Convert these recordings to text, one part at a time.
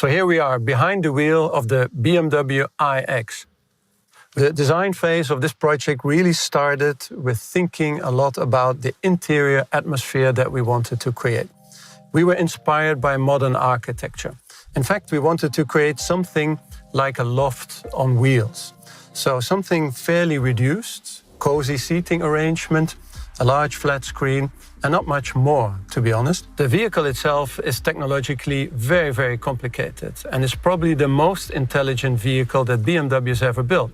So here we are behind the wheel of the BMW iX. The design phase of this project really started with thinking a lot about the interior atmosphere that we wanted to create. We were inspired by modern architecture. In fact, we wanted to create something like a loft on wheels. So something fairly reduced, cozy seating arrangement, a large flat screen, and not much more, to be honest. The vehicle itself is technologically very, very complicated and is probably the most intelligent vehicle that BMW has ever built.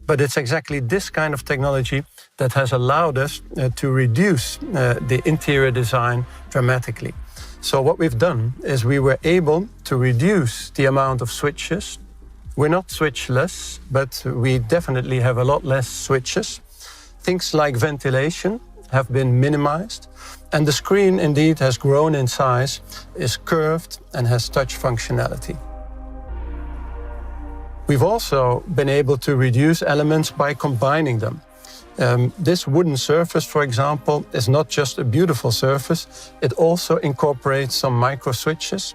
But it's exactly this kind of technology that has allowed us to reduce the interior design dramatically. So what we've done is we were able to reduce the amount of switches. We're not switchless, but we definitely have a lot less switches. Things like ventilation have been minimized, and the screen indeed has grown in size, is curved, and has touch functionality. We've also been able to reduce elements by combining them. This wooden surface, for example, is not just a beautiful surface, it also incorporates some micro switches.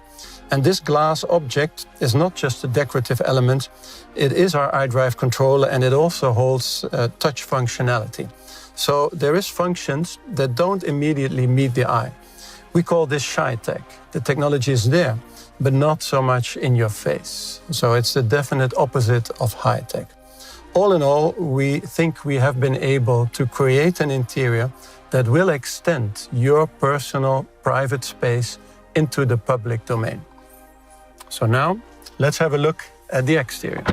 And this glass object is not just a decorative element, it is our iDrive controller, and it also holds touch functionality. So there is functions that don't immediately meet the eye. We call this shy tech. The technology is there, but not so much in your face. So it's the definite opposite of high tech. All in all, we think we have been able to create an interior that will extend your personal private space into the public domain. So now, let's have a look at the exterior.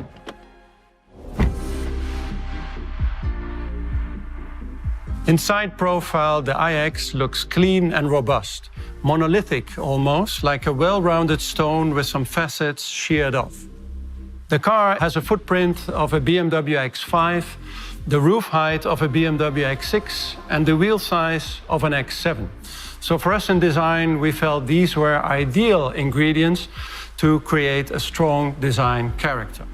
In side profile, the iX looks clean and robust, monolithic almost, like a well-rounded stone with some facets sheared off. The car has a footprint of a BMW X5, the roof height of a BMW X6, and the wheel size of an X7. So for us in design, we felt these were ideal ingredients to create a strong design character.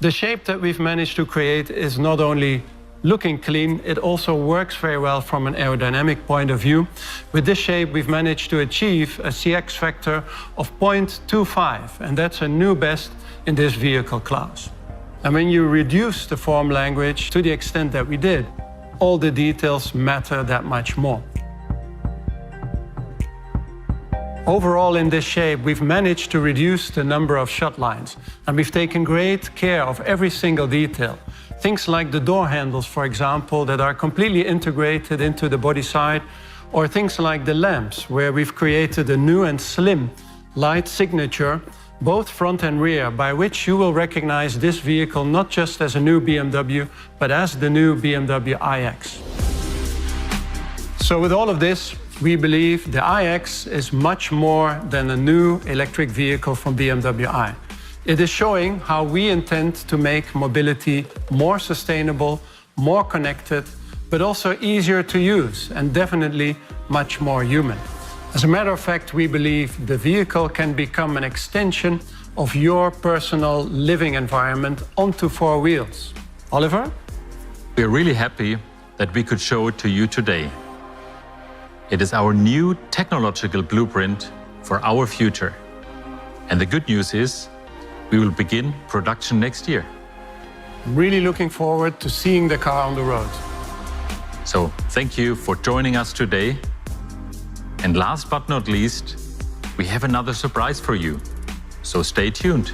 The shape that we've managed to create is not only looking clean, it also works very well from an aerodynamic point of view. With this shape, we've managed to achieve a CX factor of 0.25, and that's a new best in this vehicle class. And when you reduce the form language to the extent that we did, all the details matter that much more. Overall, in this shape, we've managed to reduce the number of shut lines, and we've taken great care of every single detail. Things like the door handles, for example, that are completely integrated into the body side, or things like the lamps, where we've created a new and slim light signature, both front and rear, by which you will recognize this vehicle not just as a new BMW, but as the new BMW iX. So with all of this, we believe the iX is much more than a new electric vehicle from BMW i. It is showing how we intend to make mobility more sustainable, more connected, but also easier to use and definitely much more human. As a matter of fact, we believe the vehicle can become an extension of your personal living environment onto four wheels. Oliver? We are really happy that we could show it to you today. It is our new technological blueprint for our future. And the good news is, we will begin production next year. I'm really looking forward to seeing the car on the road. So thank you for joining us today. And last but not least, we have another surprise for you. So stay tuned.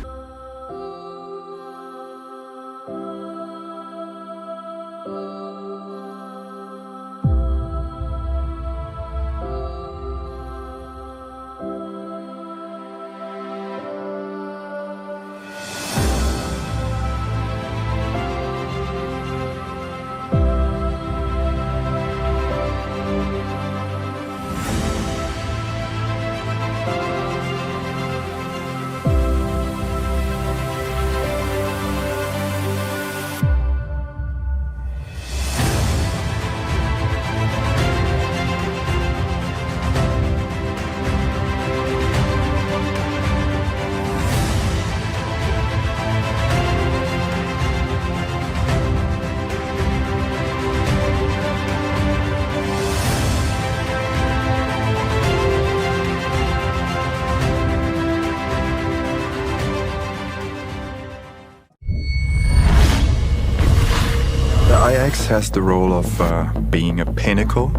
iX has the role of being a pinnacle,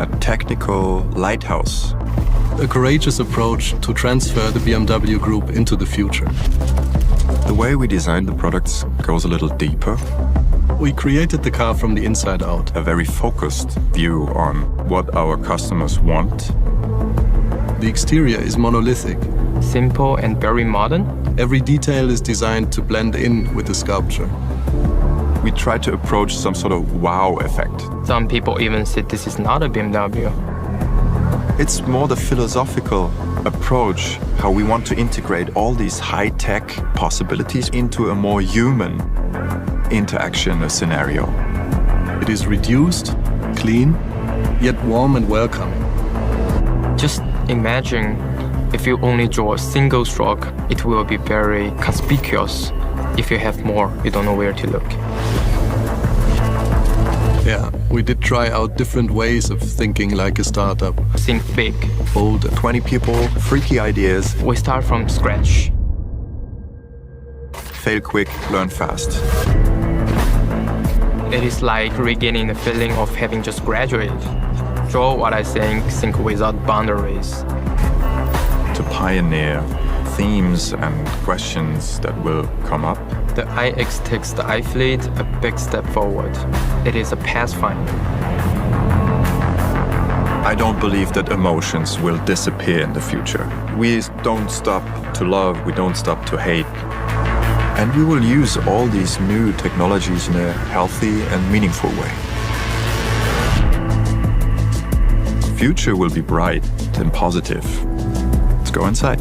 a technical lighthouse. A courageous approach to transfer the BMW Group into the future. The way we design the products goes a little deeper. We created the car from the inside out. A very focused view on what our customers want. The exterior is monolithic. Simple and very modern. Every detail is designed to blend in with the sculpture. We try to approach some sort of wow effect. Some people even said this is not a BMW. It's more the philosophical approach, how we want to integrate all these high-tech possibilities into a more human interaction scenario. It is reduced, clean, yet warm and welcoming. Just imagine if you only draw a single stroke, it will be very conspicuous. If you have more, you don't know where to look. Yeah, we did try out different ways of thinking like a startup. Think big. Bold. 20 people, freaky ideas. We start from scratch. Fail quick, learn fast. It is like regaining the feeling of having just graduated. Draw what I think without boundaries. To pioneer themes and questions that will come up. The iX takes the iFleet a big step forward. It is a pathfinder. I don't believe that emotions will disappear in the future. We don't stop to love, we don't stop to hate. And we will use all these new technologies in a healthy and meaningful way. The future will be bright and positive. Let's go inside.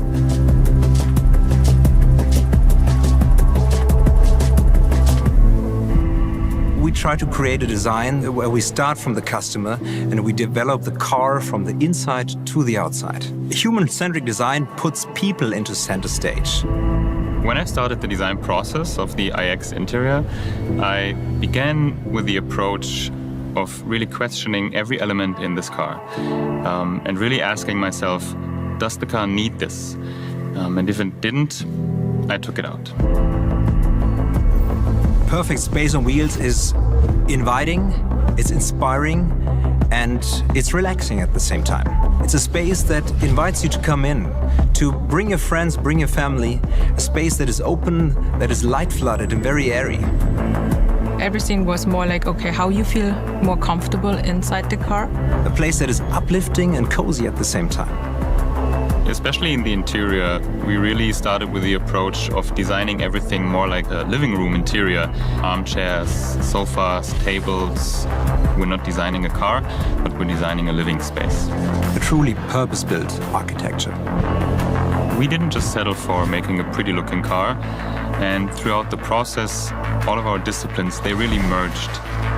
We try to create a design where we start from the customer and we develop the car from the inside to the outside. Human-centric design puts people into center stage. When I started the design process of the iX interior, I began with the approach of really questioning every element in this car and really asking myself, does the car need this? And if it didn't, I took it out. Perfect Space on Wheels is inviting, it's inspiring, and it's relaxing at the same time. It's a space that invites you to come in, to bring your friends, bring your family, a space that is open, that is light-flooded and very airy. Everything was more like, okay, how you feel more comfortable inside the car. A place that is uplifting and cozy at the same time. Especially in the interior, we really started with the approach of designing everything more like a living room interior. Armchairs, sofas, tables. We're not designing a car, but we're designing a living space. A truly purpose-built architecture. We didn't just settle for making a pretty-looking car, and throughout the process, all of our disciplines, they really merged.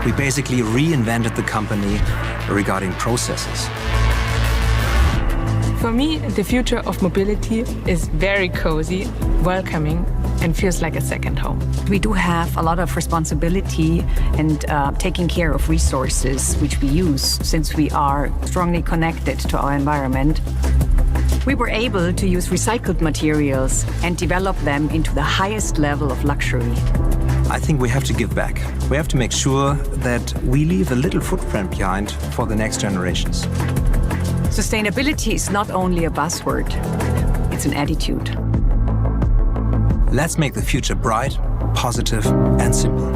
We basically reinvented the company regarding processes. For me, the future of mobility is very cozy, welcoming, and feels like a second home. We do have a lot of responsibility and taking care of resources which we use since we are strongly connected to our environment. We were able to use recycled materials and develop them into the highest level of luxury. I think we have to give back. We have to make sure that we leave a little footprint behind for the next generations. Sustainability is not only a buzzword, it's an attitude. Let's make the future bright, positive, and simple.